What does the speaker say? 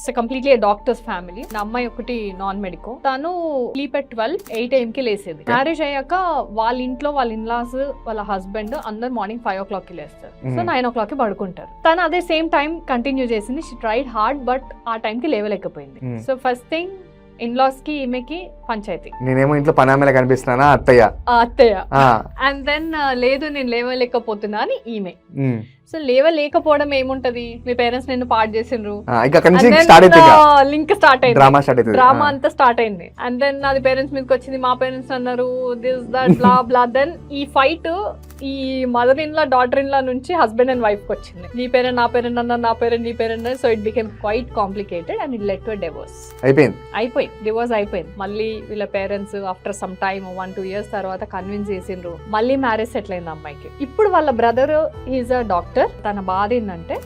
It's completely doctors family. నా అమ్మాయి ఒకటి నాన్ మెడికో. తను స్లీప్ ఎట్ 12, 8 AM కి లేసేది. మ్యారేజ్ అయ్యాక వాళ్ళ ఇంట్లో వాళ్ళ ఇన్లాస్, వాళ్ళ హస్బెండ్ అందరు మార్నింగ్ 5 o'clock కి లేస్తారు. సో 9 o'clock కి పడుకుంటారు. తను అదే సేమ్ టైం కంటిన్యూ చేసింది. షీ ట్రైడ్ హార్డ్ బట్ ఆ టైం కి లేవలేకపోయింది. సో ఫస్ట్ థింగ్ ఇన్లాస్ కి ఈమెకి పంచాయతీ. నేనేమో ఇంట్లో పనామేలా కనిపిస్తున్నానా అత్తయ్య. అండ్ దెన్ లేదు నేను లేవలేకపోతున్నా అని ఈమె. సో లేవలేకపోవడం ఏముంటది, మీ పేరెంట్స్ నిన్ను పాడు చేసిండ్రు, లింక్ స్టార్ట్ అయింది, డ్రామా అంతా స్టార్ట్ అయింది. అండ్ దెన్ అది పేరెంట్స్ మీదకి వచ్చింది, మా పేరెంట్స్ అన్నారు this that blah blah. Then ఈ ఫైట్ ఈ mother in law daughter in law నుంచి హస్బెండ్ అండ్ వైఫ్ కి వచ్చింది. నీ పేరెంట్ నా పేరెంట్ అన్నారు, నా పేరెంట్ నీ parent. So it became quite complicated and it led to divorce. అయిపోయింది డివోర్స్ అయిపోయింది. మళ్ళీ వీళ్ళ parents after some time 1-2 years తర్వాత కన్విన్స్ చేసిండ్రు. మళ్ళీ మ్యారేజ్ సెటిల్ అయింది అమ్మాయికి. ఇప్పుడు వాళ్ళ బ్రదర్ ఈజ్ అ డాక్టర్. తన బాధ ఏంటంటే